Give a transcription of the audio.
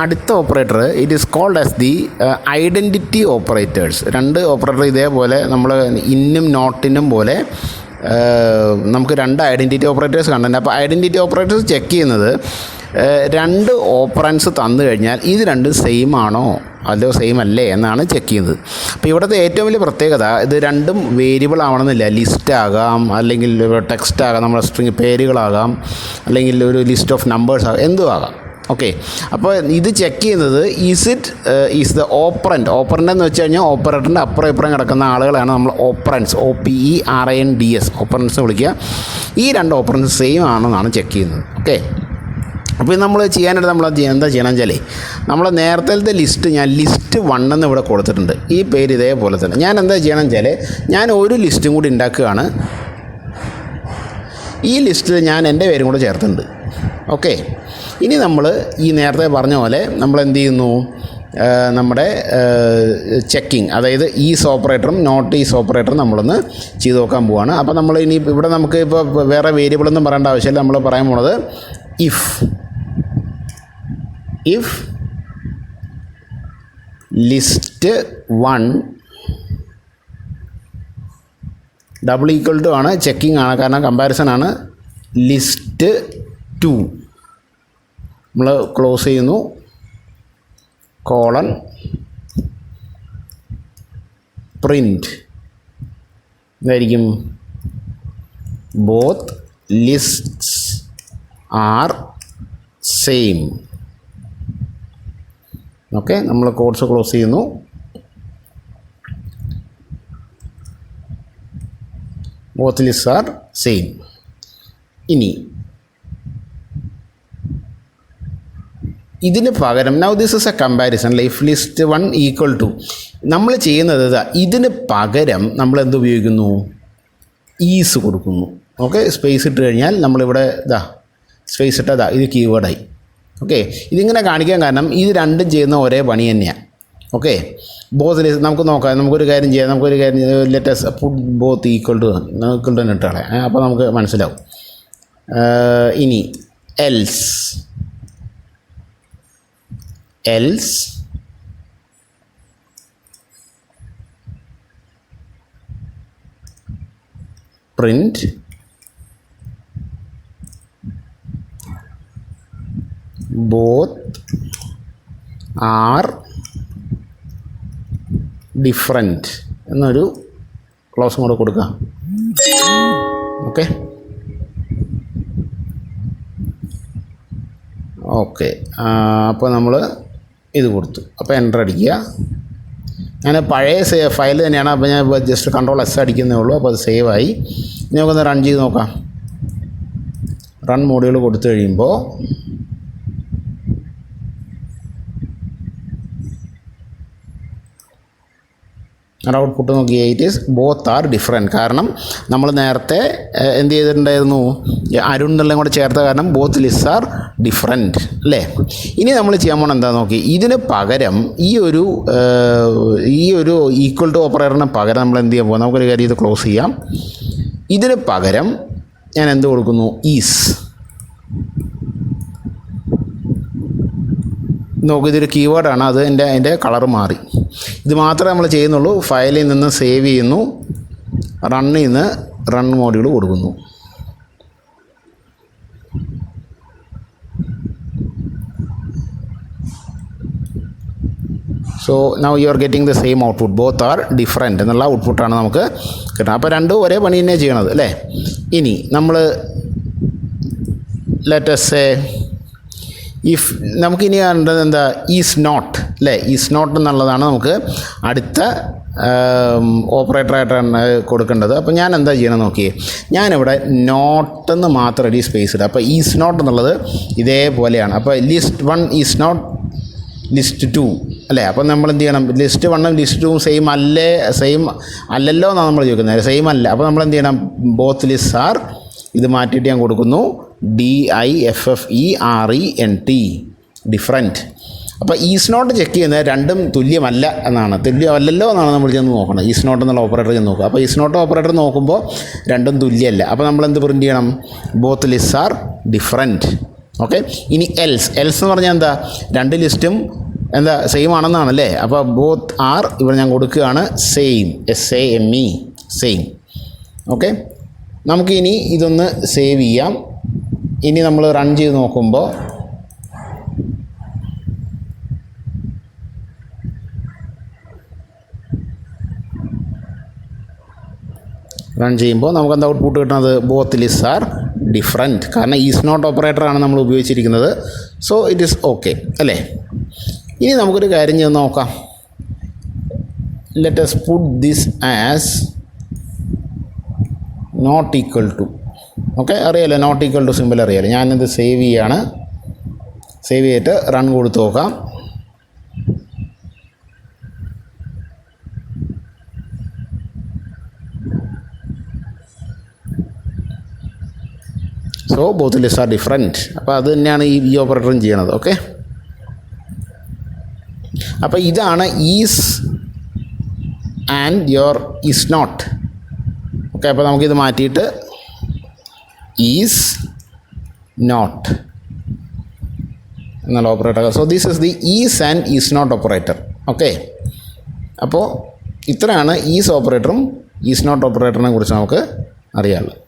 അടുത്ത operator it is called as the identity operators. രണ്ട് operator ഇതേപോലെ നമ്മൾ ഇന്നും നോട്ടിനും പോലെ നമുക്ക് രണ്ട് ഐഡൻറ്റിറ്റി ഓപ്പറേറ്റേഴ്സ് കണ്ടിട്ടുണ്ട്. അപ്പോൾ ഐഡൻറ്റിറ്റി ഓപ്പറേറ്റേഴ്സ് ചെക്ക് ചെയ്യുന്നത് രണ്ട് ഓപ്പറൻസ് തന്നു കഴിഞ്ഞാൽ ഇത് രണ്ടും സെയിം ആണോ അതോ സെയിം അല്ലേ എന്നാണ് ചെക്ക് ചെയ്യുന്നത്. അപ്പോൾ ഇവിടുത്തെ ഏറ്റവും വലിയ പ്രത്യേകത ഇത് രണ്ടും വേരിയബിൾ ആവണമെന്നില്ല. ലിസ്റ്റ് ആകാം, അല്ലെങ്കിൽ ടെക്സ്റ്റ് ആകാം, നമ്മുടെ സ്ട്രിങ് പേരുകളാകാം, അല്ലെങ്കിൽ ഒരു ലിസ്റ്റ് ഓഫ് നമ്പേഴ്സ് ആകാം, എന്തും ആകാം. ഓക്കെ, അപ്പോൾ ഇത് ചെക്ക് ചെയ്യുന്നത് ഈസ് ദ ഓപ്പറൻ്റ് എന്ന് വെച്ച് കഴിഞ്ഞാൽ ഓപ്പറേറ്ററിൻ്റെ അപ്പുറം ഇപ്പുറം കിടക്കുന്ന ആളുകളാണ് നമ്മൾ ഓപ്പറൻസ്, OPERANDS ഓപ്പറൻസ് വിളിക്കുക. ഈ രണ്ട് ഓപ്പറൻസ് സെയിം ആണെന്നാണ് ചെക്ക് ചെയ്യുന്നത്. ഓക്കെ, അപ്പോൾ നമ്മൾ ചെയ്യാനായിട്ട് നമ്മൾ എന്താ ചെയ്യണം വെച്ചാൽ നമ്മൾ നേരത്തെ ലിസ്റ്റ് ഞാൻ ലിസ്റ്റ് 1 എന്ന് ഇവിടെ കൊടുത്തിട്ടുണ്ട്. ഈ പേര് ഇതേപോലെ തന്നെ ഞാൻ എന്താ ചെയ്യണം വെച്ചാൽ ഞാൻ ഒരു ലിസ്റ്റും കൂടി ഉണ്ടാക്കുകയാണ്. ഈ ലിസ്റ്റിൽ ഞാൻ എൻ്റെ പേരും കൂടെ ചേർത്തിട്ടുണ്ട്. ഓക്കെ, ഇനി നമ്മൾ ഈ നേരത്തെ പറഞ്ഞ പോലെ നമ്മൾ എന്ത് ചെയ്യുന്നു, നമ്മുടെ ചെക്കിങ്, അതായത് ഈസ് ഓപ്പറേറ്ററും നോട്ട് ഈസ് ഓപ്പറേറ്ററും നമ്മളൊന്ന് ചെയ്ത് നോക്കാൻ പോവുകയാണ്. അപ്പോൾ നമ്മൾ ഇനി ഇവിടെ നമുക്ക് ഇപ്പോൾ വേറെ വേരിയബിളൊന്നും പറയേണ്ട ആവശ്യമില്ല. നമ്മൾ പറയാൻ പോണത് if list 1 double equal to ആണ്, ചെക്കിംഗ് ആണ്, കാരണം കമ്പാരിസൺ ആണ്. ലിസ്റ്റ് 2 നമ്മൾ ക്ലോസ് ചെയ്യുന്നു, കോളൻ പ്രിൻറ്റ് ഇതായിരിക്കും both lists are same. Okay, നമ്മൾ കോഡ്സ് ക്ലോസ് ചെയ്യുന്നു. Both lists are same. ഇനി ഇതിന് പകരം now this is a comparison life list 1 equal to നമ്മൾ ചെയ്യുന്നത് ഇതിന് പകരം നമ്മൾ എന്ത് ഉപയോഗിക്കുന്നു, ഈസ് കൊടുക്കുന്നു. ഓക്കെ, സ്പേസ് ഇട്ട് കഴിഞ്ഞാൽ നമ്മളിവിടെ സ്പേസ് ഇട്ടതാ ഇത് കീവേഡായി. ഓക്കെ, ഇതിങ്ങനെ കാണിക്കാൻ കാരണം ഇത് രണ്ടും ചെയ്യുന്ന ഒരേ പണി തന്നെയാണ്. ഓക്കെ, ബോത്ത് ലിസ്റ്റ് നമുക്ക് നോക്കാം. നമുക്കൊരു കാര്യം ചെയ്യാം, let's put both equal to തന്നെ ഇട്ടാളെ, അപ്പോൾ നമുക്ക് മനസ്സിലാവും. ഇനി else print both are different എന്നൊരു ക്ലോസും കൂടെ കൊടുക്കാം. ഓക്കെ അപ്പോൾ നമ്മൾ ഇത് കൊടുത്തു. അപ്പോൾ എൻ്റർ അടിക്കുക. ഞാൻ പഴയ ഫയൽ തന്നെയാണ്, അപ്പോൾ ഞാൻ ജസ്റ്റ് Ctrl+S അടിക്കുന്നേ ഉള്ളൂ. അപ്പോൾ അത് സേവായി. ഇനി നമുക്കൊന്ന് റൺ ചെയ്ത് നോക്കാം. റൺ മോഡുകൾ കൊടുത്തു കഴിയുമ്പോൾ ഔട്ട്പുട്ട് നോക്കിയാൽ it is both are different. കാരണം നമ്മൾ നേരത്തെ എന്ത് ചെയ്തിട്ടുണ്ടായിരുന്നു, അരുൺ എന്നെല്ലാം കൂടെ ചേർത്ത കാരണം ബോത്ത് ലിസ്റ്റ് ആർ ഡിഫറെൻറ്റ് അല്ലേ. ഇനി നമ്മൾ ചെയ്യാൻ പോകണം എന്താ നോക്കി, ഇതിന് പകരം ഈ ഒരു ഈക്വൽ ടു ഓപ്പറേറ്ററിന് പകരം നമ്മൾ എന്ത് ചെയ്യാൻ പോകും, നമുക്കൊരു കാര്യം ഇത് ക്ലോസ് ചെയ്യാം. ഇതിന് പകരം ഞാൻ എന്ത് കൊടുക്കുന്നു, ഈസ്. നോക്കൂ, ഇതൊരു കീവേഡാണ്, അത് അതിൻ്റെ കളർ മാറി. ഇത് മാത്രമേ നമ്മൾ ചെയ്യുന്നുള്ളൂ. ഫയലിൽ നിന്ന് സേവ് ചെയ്യുന്നു, റണ്ണിൽ നിന്ന് റൺ മോഡ്യൂൾ കൊടുക്കുന്നു. So now you are getting the same output, both are different എന്നുള്ള ഔട്ട്പുട്ടാണ് നമുക്ക് കിട്ടുന്നത്. അപ്പോൾ രണ്ടും ഒരേ പണി തന്നെ ചെയ്യണത് അല്ലേ. ഇനി നമ്മൾ ലെറ്റസ് സേ നമുക്കിനി കണ്ടത് എന്താ, ഈസ് നോട്ട് അല്ലേ. ഈസ് നോട്ട് എന്നുള്ളതാണ് നമുക്ക് അടുത്ത ഓപ്പറേറ്ററായിട്ടാണ് കൊടുക്കേണ്ടത്. അപ്പോൾ ഞാൻ എന്താ ചെയ്യണം നോക്കിയേ, ഞാനിവിടെ നോട്ടെന്ന് മാത്രം ഈ സ്പേസ് ഇടുക. അപ്പോൾ ഈസ് നോട്ട് എന്നുള്ളത് ഇതേപോലെയാണ്. അപ്പോൾ ലിസ്റ്റ് 1 ഈസ് നോട്ട് ലിസ്റ്റ് 2 അല്ലേ. അപ്പോൾ നമ്മൾ എന്ത് ചെയ്യണം, ലിസ്റ്റ് 1ഉം ലിസ്റ്റ് 2ഉം സെയിം അല്ലല്ലോ എന്നാണ് നമ്മൾ ചോദിക്കുന്നത്, സെയിം അല്ല. അപ്പോൾ നമ്മൾ എന്ത് ചെയ്യണം, ബോത്ത് ലിസ്റ്റ് ആർ, ഇത് മാറ്റിയിട്ട് ഞാൻ കൊടുക്കുന്നു DIFFERENT ഡിഫറൻറ്റ്. അപ്പോൾ ഈസ് നോട്ട് ചെക്ക് ചെയ്യുന്നത് രണ്ടും തുല്യമല്ല എന്നാണ്, തുല്യമല്ലല്ലോ എന്നാണ് നമ്മൾ ചെന്ന് നോക്കണം. ഈസ് നോട്ട് എന്നുള്ള ഓപ്പറേറ്റർ ചെന്ന് നോക്കുക. അപ്പോൾ ഈസ് നോട്ട് ഓപ്പറേറ്റർ നോക്കുമ്പോൾ രണ്ടും തുല്യമല്ല. അപ്പോൾ നമ്മൾ എന്ത് പ്രിൻറ്റ് ചെയ്യണം, both list are different okay. ഇനി എൽസ് എന്ന് പറഞ്ഞാൽ എന്താ, രണ്ട് ലിസ്റ്റും എന്താ സെയിം ആണെന്നാണല്ലേ. അപ്പോൾ ബോത്ത് ആർ ഇവിടെ ഞാൻ കൊടുക്കുകയാണ് സെയിം, SAME, സെയിം. ഓക്കെ. നമുക്കിനി ഇതൊന്ന് സേവ് ചെയ്യാം. ഇനി നമ്മൾ റൺ ചെയ്ത് നോക്കുമ്പോൾ നമുക്ക് എന്താ ഔട്ട്പുട്ട് കിട്ടുന്നത്, ബോത്ത് ലിസ്റ്റ് ആർ ഡിഫറൻറ്റ്. കാരണം ഈസ് നോട്ട് ഓപ്പറേറ്ററാണ് നമ്മൾ ഉപയോഗിച്ചിരിക്കുന്നത്. സോ ഇറ്റ് ഈസ് ഓക്കെ അല്ലേ. ഇനി നമുക്കൊരു കാര്യം ചെയ്ത് നോക്കാം. Let us put this as not equal to. Okay, അറിയാലോ നോട്ട് ഈക്വൽ ടു സിമ്പിൾ അറിയാലോ. ഞാനിത് സേവ് ചെയ്യാണ്. സേവ് ചെയ്തിട്ട് റൺ കൊടുത്ത് നോക്കാം. So both list are different. അപ്പോൾ അത് തന്നെയാണ് ഈ ഓപ്പറേറ്ററും ചെയ്യണത്. ഓക്കെ. അപ്പോൾ ഇതാണ് is and your is not. Okay. അപ്പോൾ നമുക്കിത് മാറ്റിയിട്ട് ഈസ് നോട്ട് എന്നുള്ള ഓപ്പറേറ്റർ. So this is the is and is not operator. Okay. അപ്പോൾ ഇത്രയാണ് ഈസ് ഓപ്പറേറ്ററും ഈസ് നോട്ട് ഓപ്പറേറ്ററിനെ കുറിച്ച് നമുക്ക് അറിയാനുള്ളത്.